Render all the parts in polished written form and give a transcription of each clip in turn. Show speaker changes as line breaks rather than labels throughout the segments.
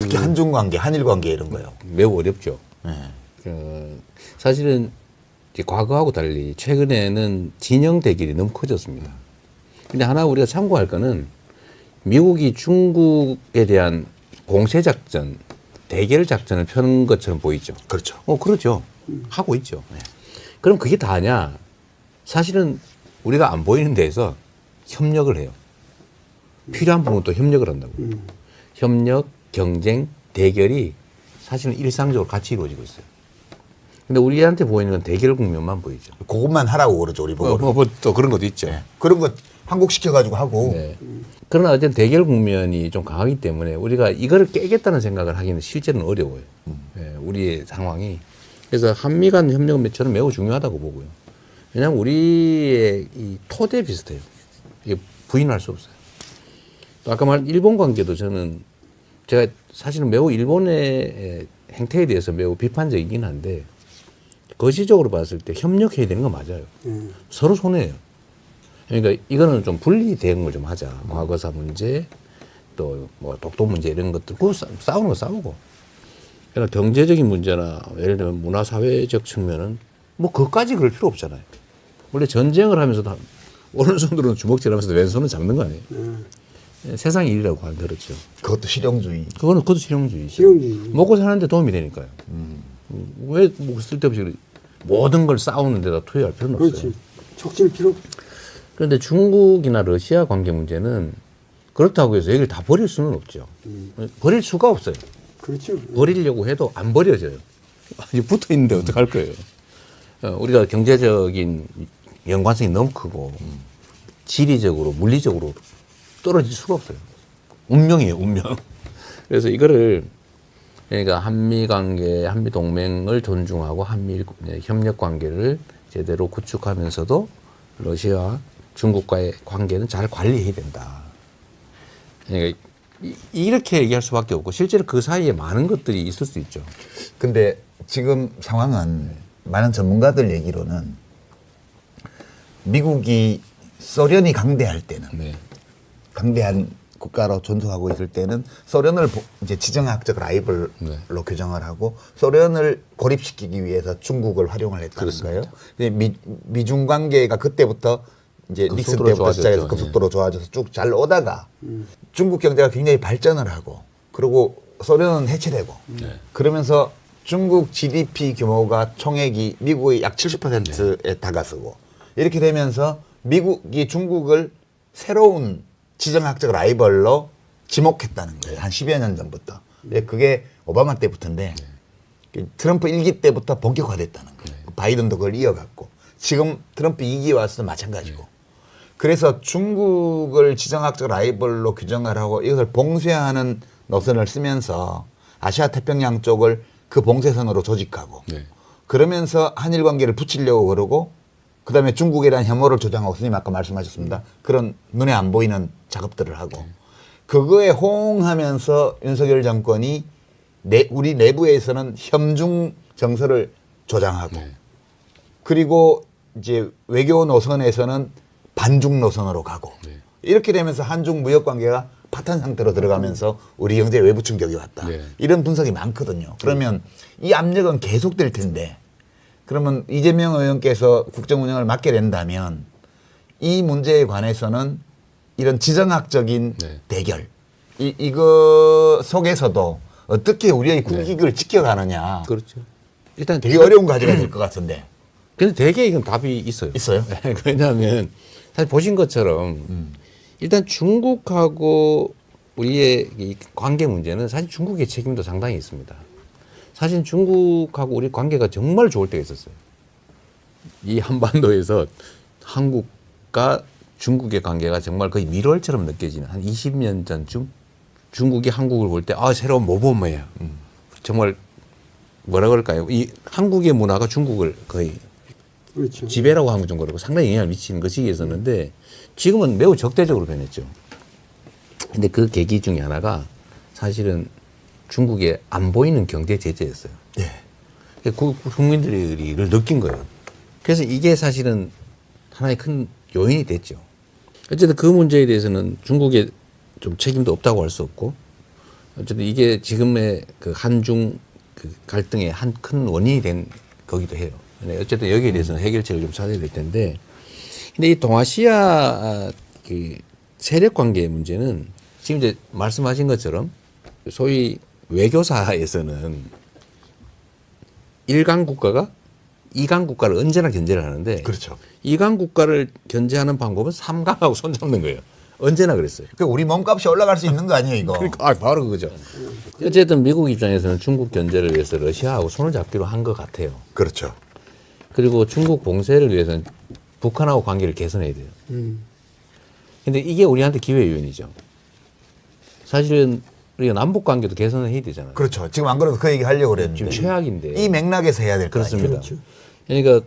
특히 한중 관계, 한일 관계 이런 거요.
매우 어렵죠.
네.
사실은 이제 과거하고 달리 최근에는 진영 대결이 너무 커졌습니다. 근데 하나 우리가 참고할 거는 미국이 중국에 대한 공세 작전, 대결 작전을 펴는 것처럼 보이죠.
그렇죠.
그렇죠. 하고 있죠. 네. 그럼 그게 다냐? 사실은 우리가 안 보이는 데에서 협력을 해요. 필요한 부분은 또 협력을 한다고. 협력, 경쟁, 대결이 사실은 일상적으로 같이 이루어지고 있어요. 근데 우리한테 보이는 건 대결 국면만 보이죠.
그것만 하라고 그러죠, 우리 보고.
또 그런 것도 있죠.
네. 그런 거 한국시켜가지고 하고.
네. 그러나 어쨌든 대결 국면이 좀 강하기 때문에 우리가 이거를 깨겠다는 생각을 하기는 실제로는 어려워요. 네, 우리의 상황이. 그래서 한미 간 협력은 저는 매우 중요하다고 보고요. 왜냐하면 우리의 이 토대 비슷해요. 이게 부인할 수 없어요. 또 아까 말한 일본 관계도 저는 제가 사실은 매우 일본의 행태에 대해서 매우 비판적이긴 한데 거시적으로 봤을 때 협력해야 되는 거 맞아요. 서로 손해예요. 그러니까 이거는 좀 분리 대응을 좀 하자. 과거사 문제, 또 뭐 독도 문제 이런 것들, 그 싸우는 거 싸우고. 그러니까 경제적인 문제나 예를 들면 문화사회적 측면은 뭐 그것까지 그럴 필요 없잖아요. 원래 전쟁을 하면서도 오른손으로는 주먹질하면서도 왼손은 잡는 거 아니에요. 세상 일이라고 하는 들었죠.
그것도 실용주의.
그것도 실용주의죠.
실용주의.
먹고 사는데 도움이 되니까요. 왜 뭐 쓸데없이 모든 걸 싸우는 데다 투여할 필요는 없어요.
그렇지. 척질 필요 없어.
그런데 중국이나 러시아 관계 문제는 그렇다고 해서 여기를 다 버릴 수는 없죠. 버릴 수가 없어요.
그렇죠.
버리려고 해도 안 버려져요. 아직 붙어 있는데 어떡할 거예요. 우리가 경제적인 연관성이 너무 크고 지리적으로 물리적으로 떨어질 수가 없어요. 운명이에요, 운명. 그래서 이거를 그러니까 한미 관계, 한미 동맹을 존중하고 한미 협력 관계를 제대로 구축하면서도 러시아, 중국과의 관계는 잘 관리해야 된다. 그러니까 이렇게 얘기할 수밖에 없고 실제로 그 사이에 많은 것들이 있을 수 있죠.
근데 지금 상황은 많은 전문가들 얘기로는 미국이 소련이 강대할 때는 강대한 국가로 존속하고 있을 때는 소련을 이제 지정학적 라이벌로 규정을 하고 소련을 고립시키기 위해서 중국을 활용을 했다는 거예요. 미중 관계가 그때부터 이제 닉슨 때부터 시작해서 급속도로 좋아져서 쭉 잘 오다가 중국 경제가 굉장히 발전을 하고 그리고 소련은 해체되고 그러면서 중국 GDP 규모가 총액이 미국의 약 70%에 다가서고 이렇게 되면서 미국이 중국을 새로운 지정학적 라이벌로 지목했다는 거예요. 한 10여 년 전부터. 그게 오바마 때부터인데 트럼프 1기 때부터 본격화됐다는 거예요. 바이든도 그걸 이어갔고 지금 트럼프 2기 와서도 마찬가지고. 그래서 중국을 지정학적 라이벌로 규정을 하고 이것을 봉쇄하는 노선을 쓰면서 아시아 태평양 쪽을 그 봉쇄선으로 조직하고 그러면서 한일 관계를 붙이려고 그러고 그다음에 중국에 대한 혐오를 조장하고 선생님 아까 말씀하셨습니다. 그런 눈에 안 보이는 작업들을 하고 그거에 호응하면서 윤석열 정권이 우리 내부에서는 협중 정서를 조장하고 그리고 이제 외교 노선에서는 반중 노선으로 가고 이렇게 되면서 한중 무역 관계가 파탄 상태로 들어가면서 우리 경제에 외부 충격이 왔다. 이런 분석이 많거든요. 그러면 이 압력은 계속될 텐데 그러면 이재명 의원께서 국정 운영을 맡게 된다면 이 문제에 관해서는 이런 지정학적인 대결 이거 속에서도 어떻게 우리의 국익을 지켜가느냐.
그렇죠. 일단
되게 어려운 과제가 될 것 같은데.
근데 되게 이건 답이 있어요.
있어요?
왜냐하면 사실 보신 것처럼 일단 중국하고 우리의 이 관계 문제는 사실 중국의 책임도 상당히 있습니다. 사실 중국하고 우리 관계가 정말 좋을 때가 있었어요. 이 한반도에서 한국과 중국의 관계가 정말 거의 밀월처럼 느껴지는 한 20년 전쯤 중국이 한국을 볼 때 새로운 모범이야. 정말 뭐라 그럴까요? 이 한국의 문화가 중국을 거의
그렇죠.
지배라고 하는 좀 그렇고 상당히 영향을 미치는 그 시기였었는데 지금은 매우 적대적으로 변했죠. 근데 그 계기 중에 하나가 사실은 중국에 안 보이는 경제 제재였어요. 국민들이 이걸 느낀 거예요. 그래서 이게 사실은 하나의 큰 요인이 됐죠. 어쨌든 그 문제에 대해서는 중국에 좀 책임도 없다고 할 수 없고 어쨌든 이게 지금의 그 한중 그 갈등의 한 큰 원인이 된 거기도 해요. 어쨌든 여기에 대해서는 해결책을 좀 찾아야 될 텐데, 근데 이 동아시아 그 세력 관계의 문제는 지금 이제 말씀하신 것처럼 소위 외교사에서는 1강 국가가 2강 국가를 언제나 견제를 하는데,
그렇죠.
2강 국가를 견제하는 방법은 3강하고 손잡는 거예요. 언제나 그랬어요.
그 우리 몸값이 올라갈 수 있는 거 아니에요, 이거?
그러니까 바로 그거죠. 어쨌든 미국 입장에서는 중국 견제를 위해서 러시아하고 손을 잡기로 한 것 같아요.
그렇죠.
그리고 중국 봉쇄를 위해서는 북한하고 관계를 개선해야 돼요. 근데 이게 우리한테 기회 요인이죠. 사실은 우리가 남북 관계도 개선을 해야 되잖아요.
그렇죠. 지금 안 그래도 그 얘기 하려고 그랬는데.
지금 최악인데.
이 맥락에서 해야 될 거 아니에요.
그렇습니다.
그렇죠.
그러니까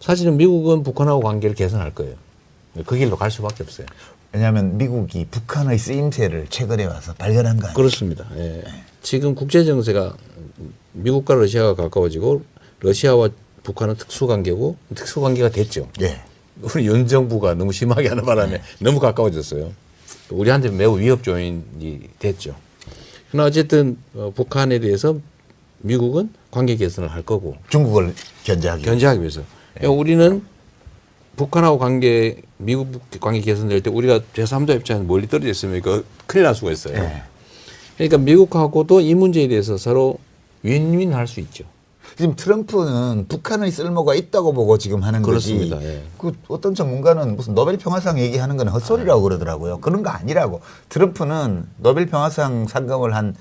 사실은 미국은 북한하고 관계를 개선할 거예요. 그 길로 갈 수밖에 없어요.
왜냐하면 미국이 북한의 쓰임새를 최근에 와서 발견한 거 아니에요.
그렇습니다. 예. 지금 국제 정세가 미국과 러시아가 가까워지고 러시아와 북한은 특수관계고 특수관계가 됐죠.
예.
우리 윤 정부가 너무 심하게 하는 바람에 너무 가까워졌어요. 우리한테 매우 위협 요인이 됐죠. 그러나 어쨌든 북한에 대해서 미국은 관계 개선을 할 거고
중국을 견제하기
위해서. 그러니까 우리는 북한하고 미국 관계 개선될 때 우리가 제3자 입장에서 멀리 떨어져 있으면 이거 큰일 날 수가 있어요.
예.
그러니까 미국하고도 이 문제에 대해서 서로 윈윈할 수 있죠.
지금 트럼프는 북한의 쓸모가 있다고 보고 지금 하는
그렇습니다.
거지.
예.
그 어떤 전문가는 무슨 노벨 평화상 얘기하는 건 헛소리라고 그러더라고요. 그런 거 아니라고. 트럼프는 노벨 평화상 상금을 한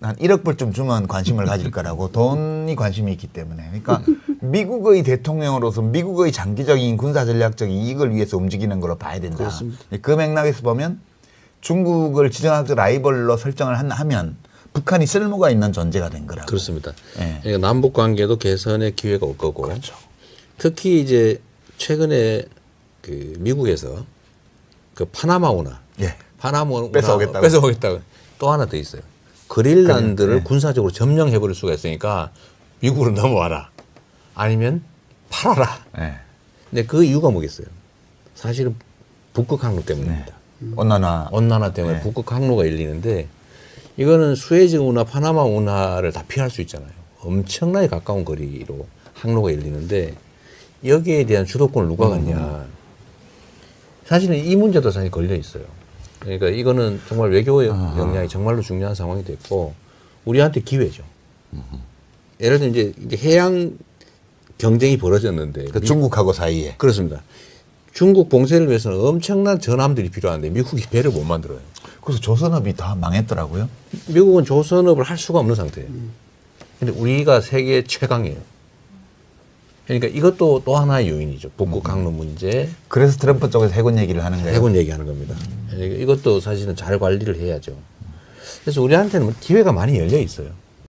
1억 불쯤 주면 관심을 가질 거라고. 돈이 관심이 있기 때문에. 그러니까 미국의 대통령으로서 미국의 장기적인 군사전략적인 이익을 위해서 움직이는 걸로 봐야 된다.
그렇습니다.
그 맥락에서 보면 중국을 지정학적 라이벌로 설정을 하면 북한이 쓸모가 있는 존재가 된 거라고.
그렇습니다.
예.
그러니까 남북 관계도 개선의 기회가 올 거고.
그렇죠.
특히 이제 최근에 그 미국에서 그 파나마 운하,
예.
파나마 운하
뺏어오겠다고.
또 하나 더 있어요. 그린란드를
네.
군사적으로 점령해 버릴 수가 있으니까 미국으로 넘어와라. 아니면 팔아라.
예.
근데 그 이유가 뭐겠어요? 사실은 북극 항로 때문입니다.
온난화
때문에
네.
북극 항로가 열리는데 이거는 수에즈 운하, 파나마 운하를 다 피할 수 있잖아요. 엄청나게 가까운 거리로 항로가 열리는데 여기에 대한 주도권을 누가 갖냐. 사실은 이 문제도 사실 걸려 있어요. 그러니까 이거는 정말 외교 역량이 정말로 중요한 상황이 됐고 우리한테 기회죠. 예를 들면 이제 해양 경쟁이 벌어졌는데
그 중국하고 사이에.
그렇습니다. 중국 봉쇄를 위해서는 엄청난 전함들이 필요한데 미국이 배를 못 만들어요.
그래서 조선업이 다 망했더라고요.
미국은 조선업을 할 수가 없는 상태예요. 근데 우리가 세계 최강이에요. 그러니까 이것도 또 하나의 요인이죠. 북극 항로 문제.
그래서 트럼프 쪽에서 해군 얘기를 하는 거예요.
해군 얘기하는 겁니다. 그러니까 이것도 사실은 잘 관리를 해야죠. 그래서 우리한테는 기회가 많이 열려 있어요.